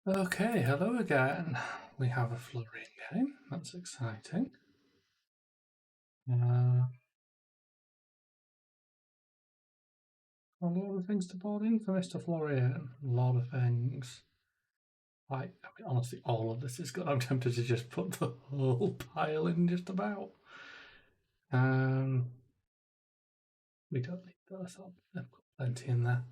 Okay, hello again. We have a Florian game. That's exciting. A lot of things to board in for Mr. Florian. A lot of things. Honestly, all of this is good. I'm tempted to just put the whole pile in just about. We don't need those. I've got plenty in there.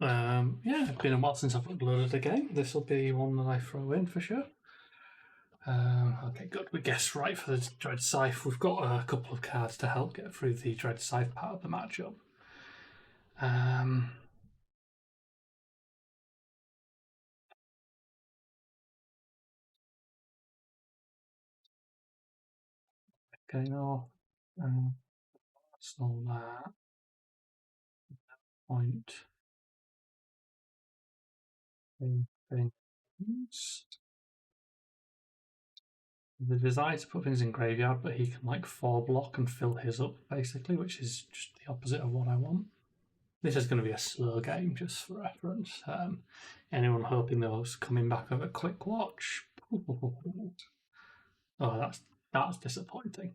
Yeah, it's been a while since I've uploaded a game. This will be one that I throw in for sure. Okay, good. We guessed right for the Dread Scythe. We've got a couple of cards to help get through the Dread Scythe part of the matchup. Getting off. That's all that. Point. Things. The desire to put things in graveyard, but he can like 4 block and fill his up basically, which is just the opposite of what I want. This is going to be a slow game, just for reference. Anyone hoping those coming back of a quick watch? Oh, that's disappointing.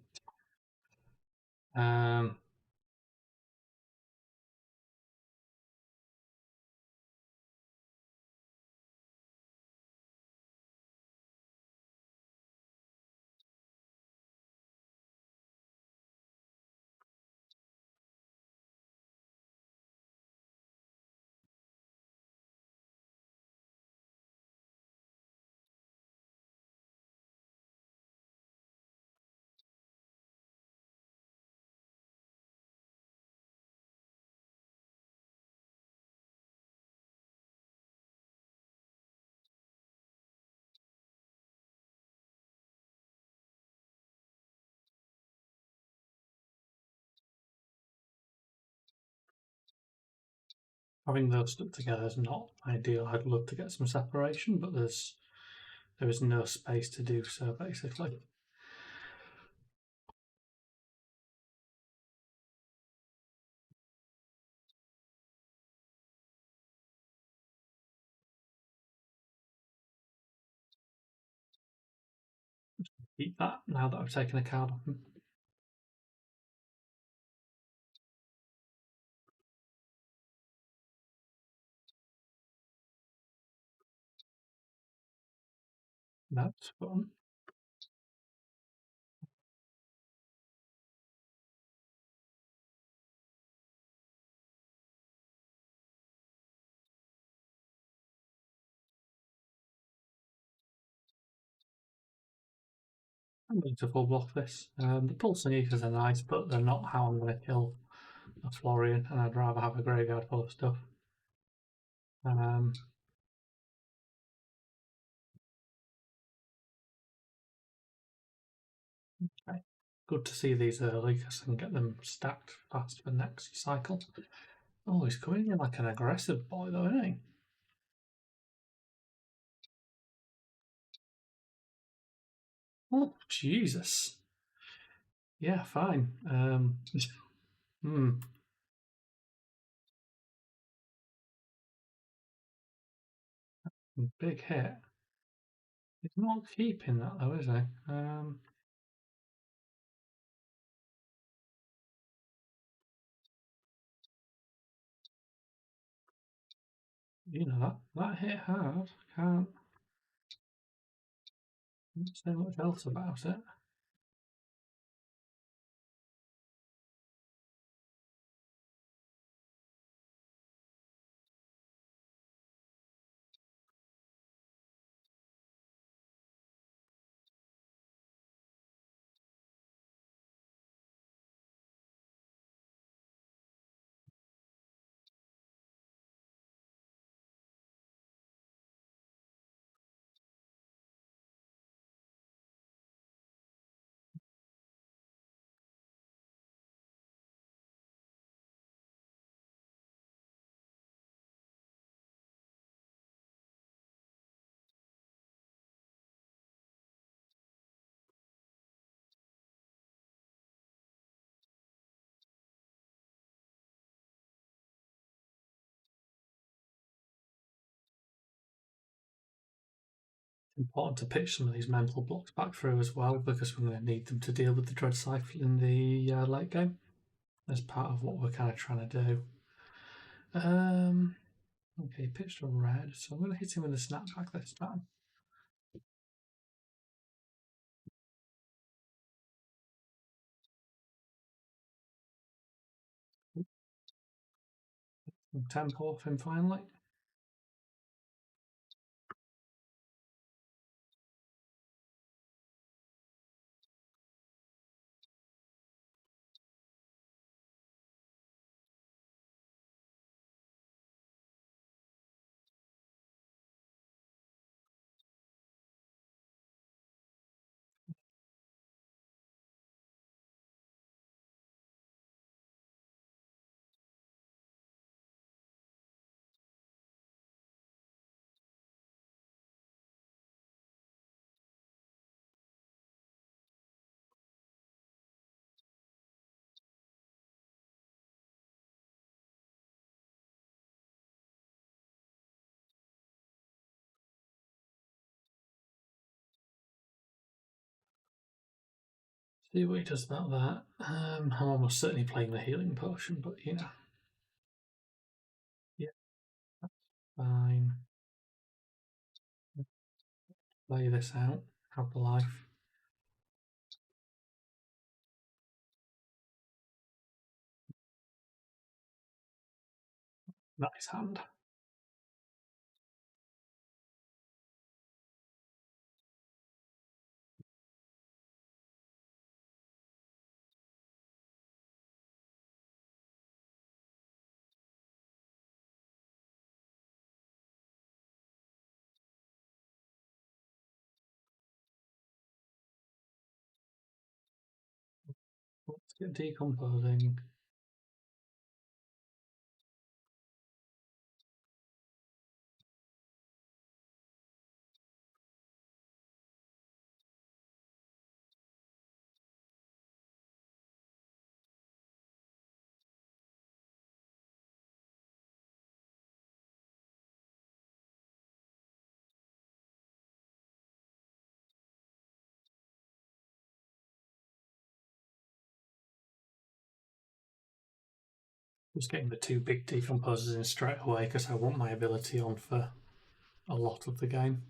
Having those stuck together is not ideal. I'd love to get some separation, but there is no space to do so basically. Keep that now that I've taken a card off him. That's fun. I'm going to full block this. The pulsing eaters are nice, but they're not how I'm going to kill a Florian, and I'd rather have a graveyard full of stuff. Okay. Good to see these early because I can get them stacked fast for next cycle. Oh, he's coming in like an aggressive boy though, isn't he? Oh, Jesus. Yeah, fine. Big hit. He's not keeping that though, is he? You know that hit hard. Can't say much else about it. important to pitch some of these mental blocks back through as well, because we're going to need them to deal with the dread cycle in the late game as part of what we're kind of trying to do. Okay, pitched a red, so I'm going to hit him with a snapback this time. Tempo off him finally. See what he does about that. I'm almost certainly playing the healing potion, but you know. Yeah, that's fine. Play this out. Have the life. Nice hand. Let's get decomposing. Just getting the two big decomposers in straight away because I want my ability on for a lot of the game.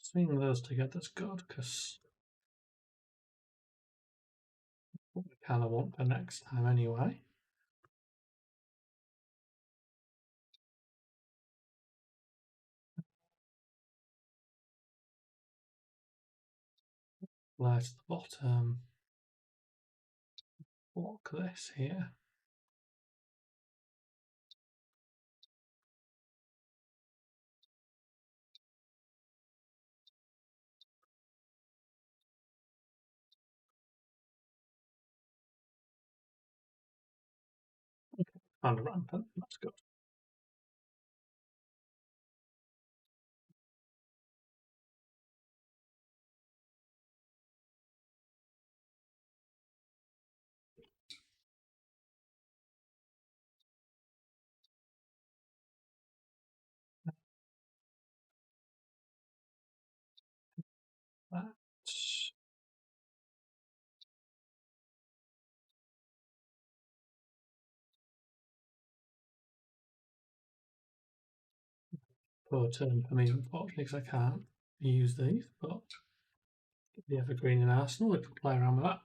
Seeing those together is good because what we kind of want for next time anyway. Flare to the bottom. Block this here. And rampant. That's good. That's poor turn for me, unfortunately, because I can't use these, but the evergreen in Arsenal, we can play around with that.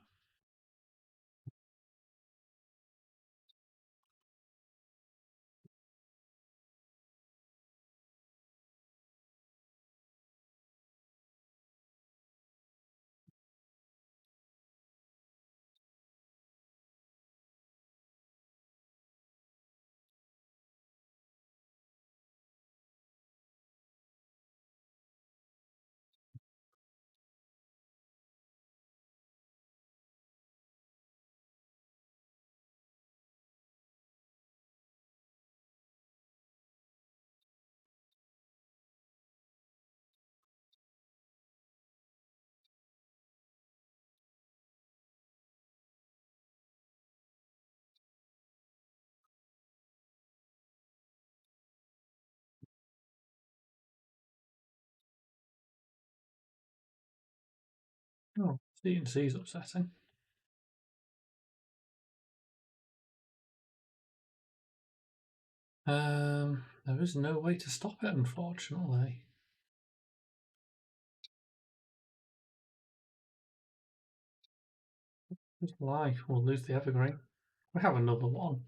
DNC's upsetting. There is no way to stop it, unfortunately. Just lie, we'll lose the Evergreen. We have another one.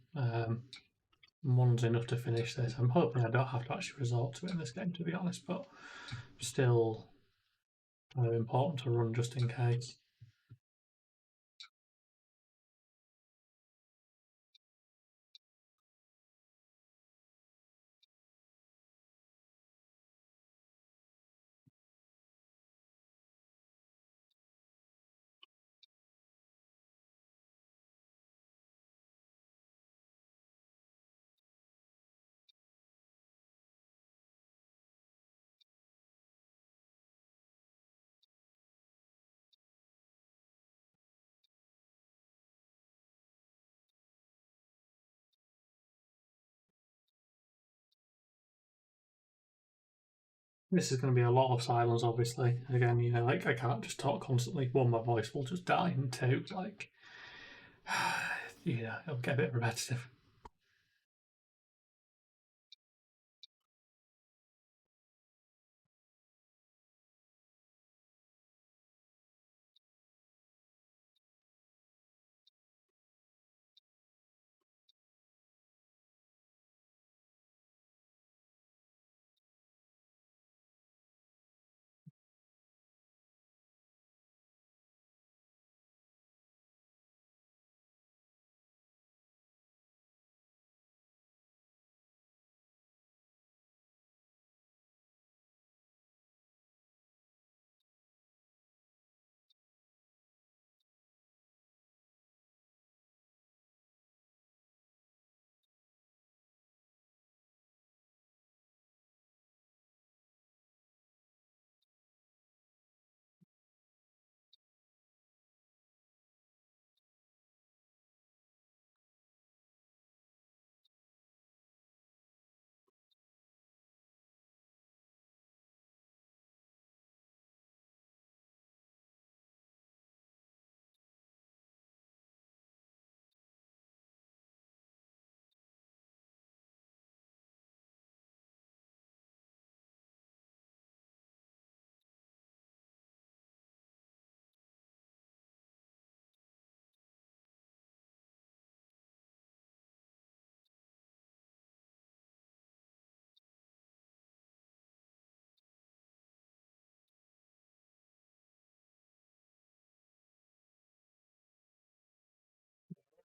One's enough to finish this. I'm hoping I don't have to actually resort to it in this game, to be honest, but still important to run just in case. This is going to be a lot of silence, obviously. Again, like I can't just talk constantly. One, my voice will just die, and two, like, it'll get a bit repetitive.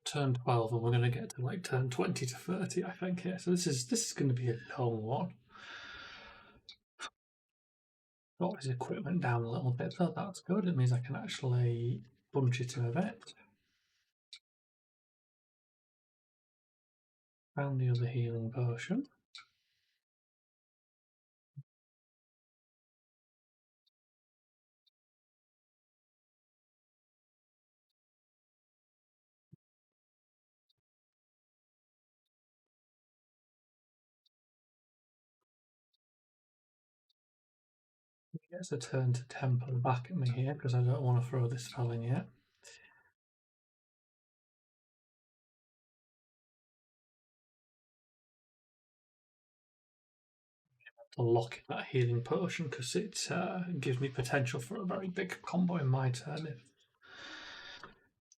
Turn 12, and we're going to get to like turn 20 to 30, I think. Here, so this is going to be a long one. Got his equipment down a little bit, though. That's good. It means I can actually bunch it to a bit. Found the other healing potion. He gets a turn to temper back at me here because I don't want to throw this spell in yet. To lock in that healing potion because it gives me potential for a very big combo in my turn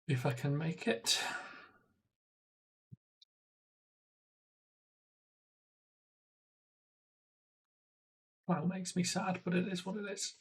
if I can make it. Well, it makes me sad, but it is what it is.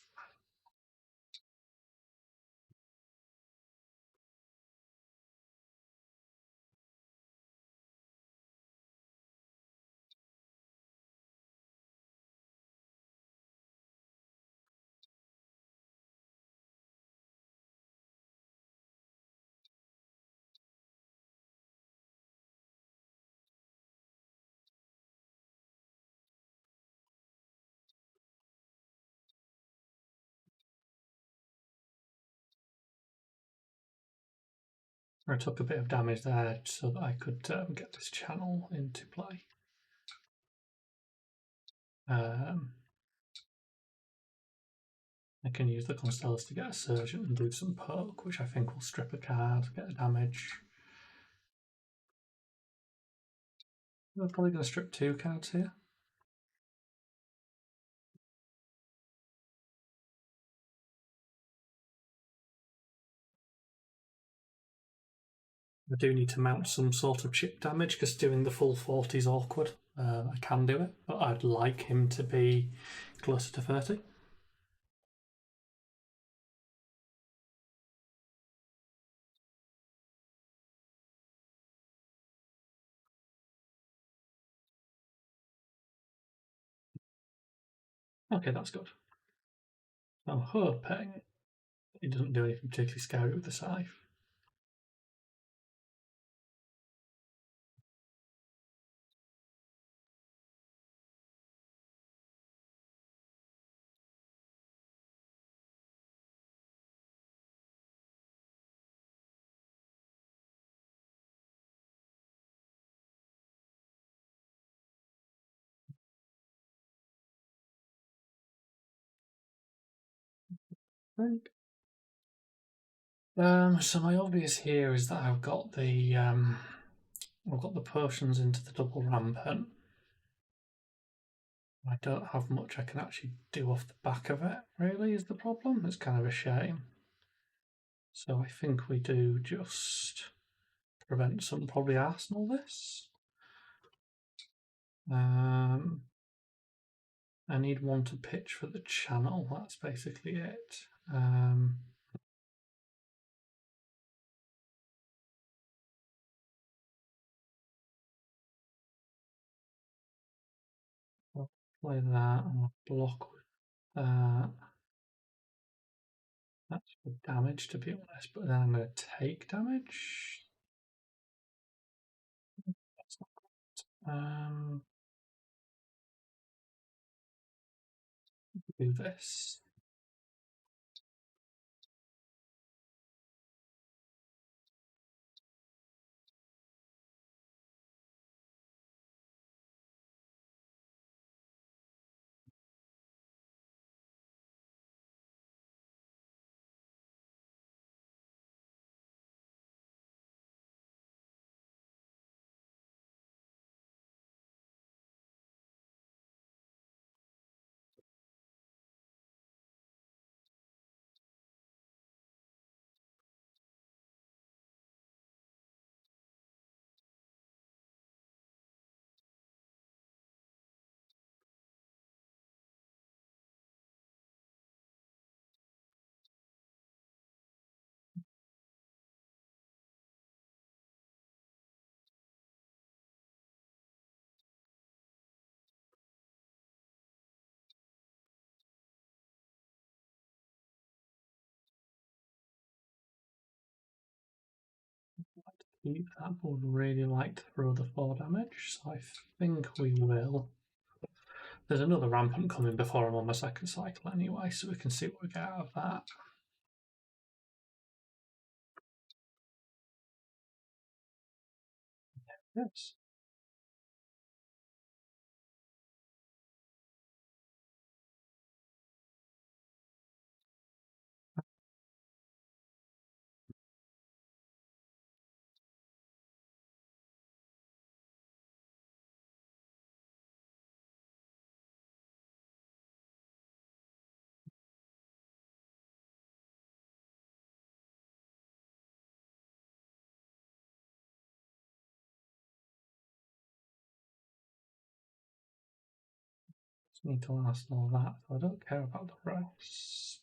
I took a bit of damage there so that I could get this channel into play. I can use the Constellas to get a Surgeon and do some poke, which I think will strip a card, get a damage. We're probably going to strip 2 cards here. I do need to mount some sort of chip damage because doing the full 40 is awkward. I can do it, but I'd like him to be closer to 30. Okay, that's good. I'm hoping it doesn't do anything particularly scary with the scythe. Right. So my obvious here is that I've got the potions into the double rampant. I don't have much I can actually do off the back of it, really, is the problem. It's kind of a shame. So I think we do just prevent some, probably Arsenal this. I need one to pitch for the channel, that's basically it. I'll play that and I'll block with that. That's for damage, to be honest, but then I'm going to take damage. That's not good. Do this. Keep that, but would really like to throw the 4 damage, so I think we will. There's another rampant coming before I'm on my second cycle anyway, so we can see what we get out of that. Yes. Just need to last all that, so I don't care about the rest.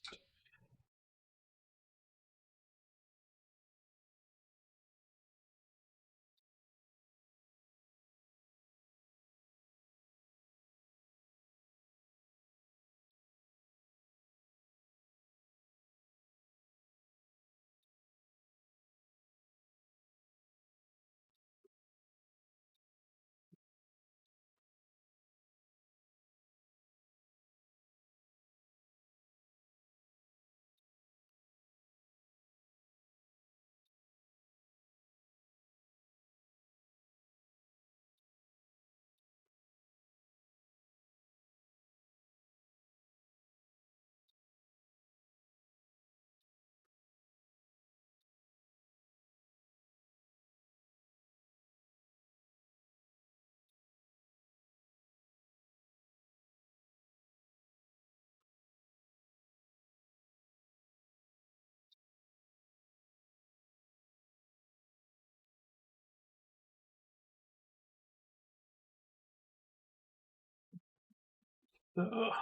Ugh.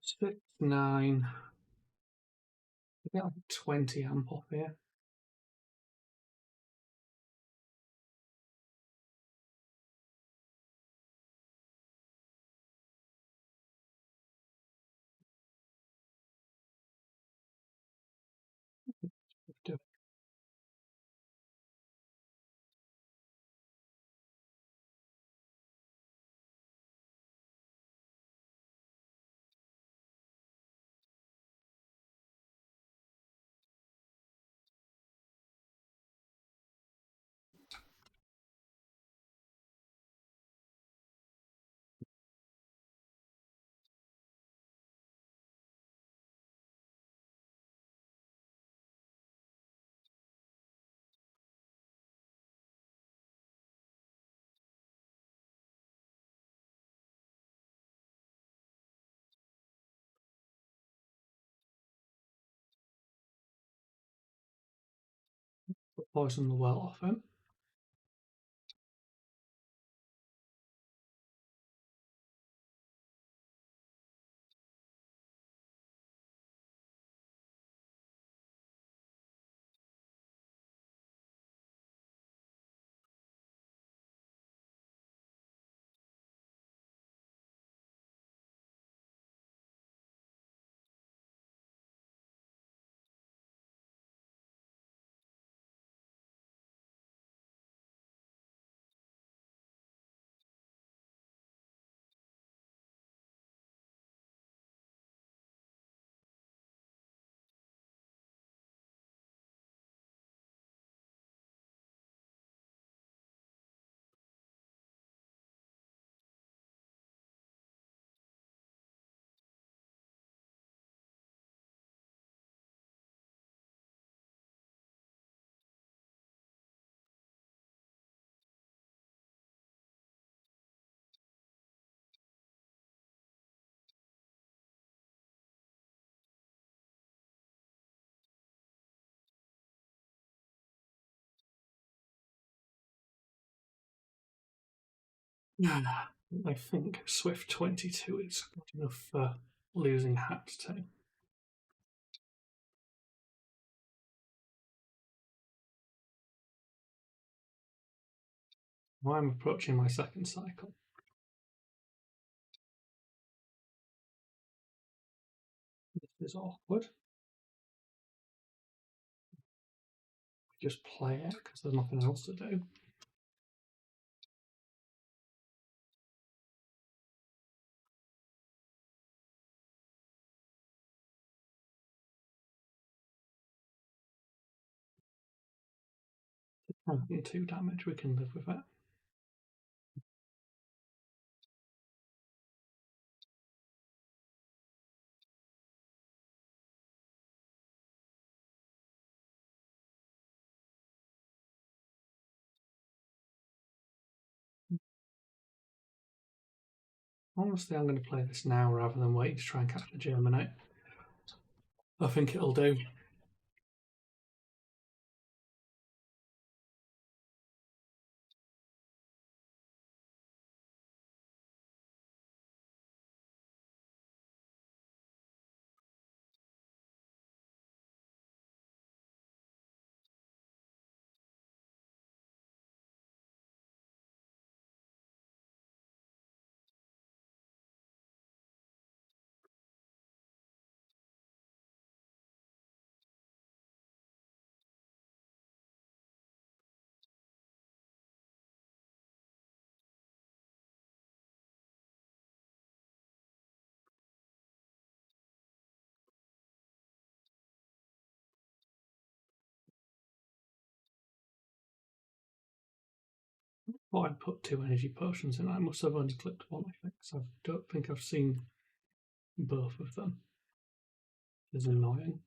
Six, nine. I get like 20 amp off here. Do poison the well off him. I think Swift 22 is good enough for losing hat to. Well, I'm approaching my second cycle. This is awkward. Just play it because there's nothing else to do. And 2 damage, we can live with it. Honestly, I'm going to play this now rather than wait to try and catch the Germinate. I think it'll do. Thought I'd put 2 energy potions in. I must have only clicked one, I think, so I don't think I've seen both of them. It's annoying.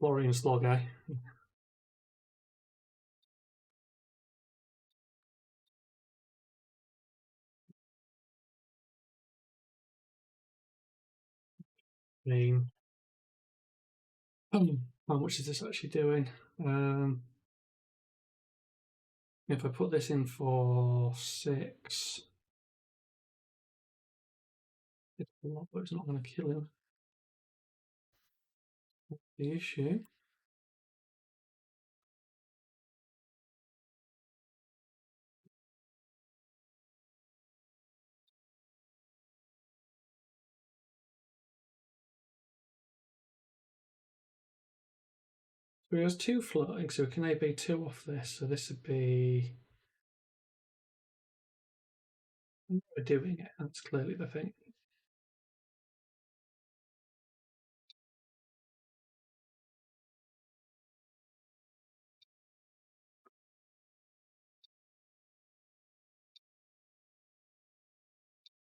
Florian slow guy. I mean, how much is this actually doing? Um, if I put this in for 6, it's a lot, but it's not going to kill him. The issue. So he has 2 floating, so can AB 2 off this? So this would be. We're doing it. That's clearly the thing.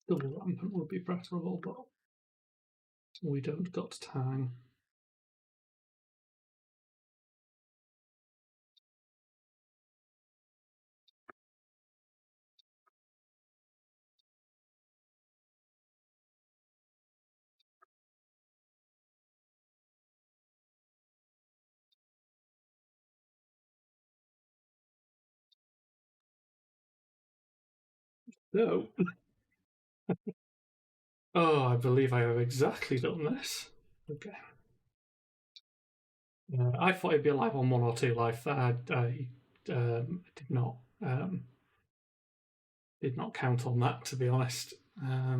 Double rampant would be preferable, but we don't got time. So, oh, I believe I have exactly done this. Okay. I thought he'd be alive on 1 or 2 life. I did not um, did not count on that, to be honest. I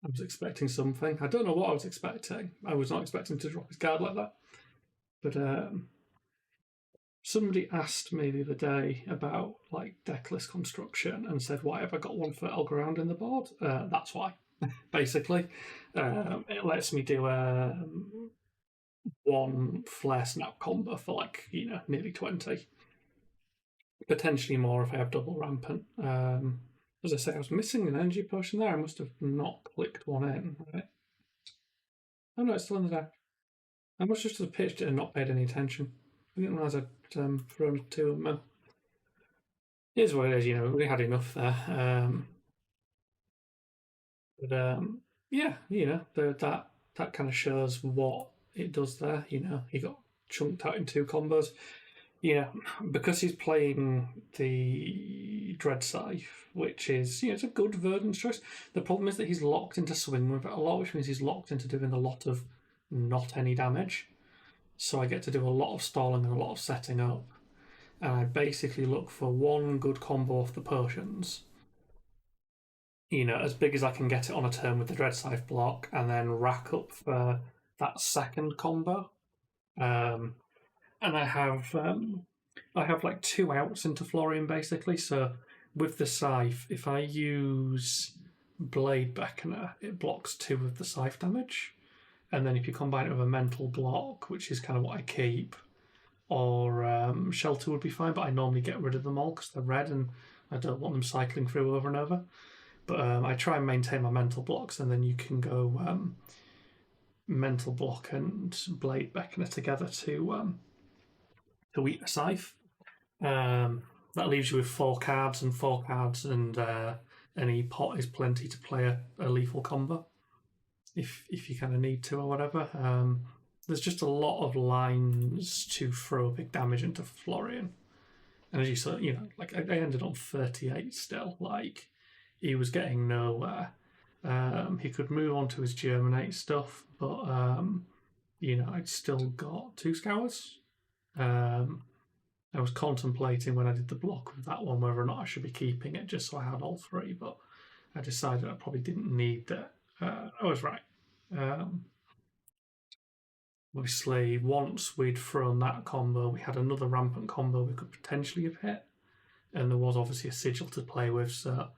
was expecting something. I don't know what I was expecting. I was not expecting to drop his card like that. But somebody asked me the other day about like deckless construction and said, "Why have I got 1 fertile ground in the board?" That's why. Basically, it lets me do 1 flare snap combo for like nearly 20, potentially more if I have double rampant. As I say, I was missing an energy potion there. I must have not clicked one in. Right? Oh no, it's still in the deck. I must just have pitched it and not paid any attention. I didn't realise I'd thrown 2 of them. Here's what it is, we had enough there. But yeah, that kind of shows what it does there. He got chunked out in 2 combos. Because he's playing the Dread Scythe, which is, it's a good Verdance choice. The problem is that he's locked into swing with it a lot, which means he's locked into doing a lot of not any damage. So I get to do a lot of stalling and a lot of setting up. And I basically look for 1 good combo off the potions, as big as I can get it on a turn with the Dread Scythe block, and then rack up for that second combo. And I have like 2 outs into Florian basically. So with the scythe, if I use Blade Beckoner, it blocks 2 of the scythe damage. And then if you combine it with a mental block, which is kind of what I keep, or shelter would be fine, but I normally get rid of them all because they're red and I don't want them cycling through over and over. But I try and maintain my mental blocks, and then you can go mental block and Blade Beckoner together to eat a scythe. That leaves you with 4 cards, and any pot is plenty to play a lethal combo if you kind of need to or whatever. There's just a lot of lines to throw big damage into Florian. And as you saw, like I ended on 38 still. Like, he was getting nowhere. He could move on to his Germinate stuff, but I'd still got 2 Scours. I was contemplating when I did the block with that one whether or not I should be keeping it just so I had all 3, but I decided I probably didn't need that. I was right. Obviously, once we'd thrown that combo, we had another rampant combo we could potentially have hit, and there was obviously a sigil to play with, so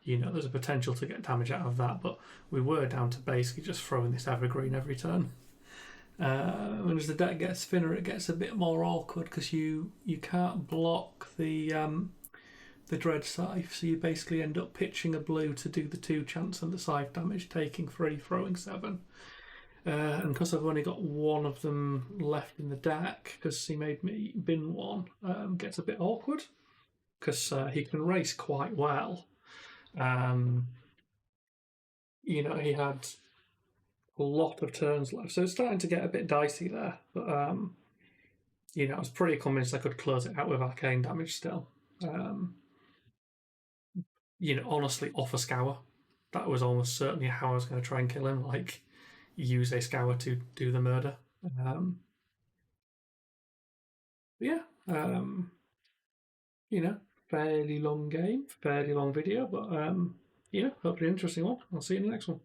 there's a potential to get damage out of that, but we were down to basically just throwing this evergreen every turn. And as the deck gets thinner, it gets a bit more awkward because you can't block the Dread Scythe, so you basically end up pitching a blue to do the 2 chance and the scythe damage, taking 3, throwing 7. And because I've only got one of them left in the deck, because he made me bin one, gets a bit awkward. Because he can race quite well. Um, he had a lot of turns left, so it's starting to get a bit dicey there. But I was pretty convinced I could close it out with arcane damage still. Um, honestly, off a scour, that was almost certainly how I was going to try and kill him. Like, use a scour to do the murder. Um, yeah, fairly long game, fairly long video, but hopefully an interesting one. I'll see you in the next one.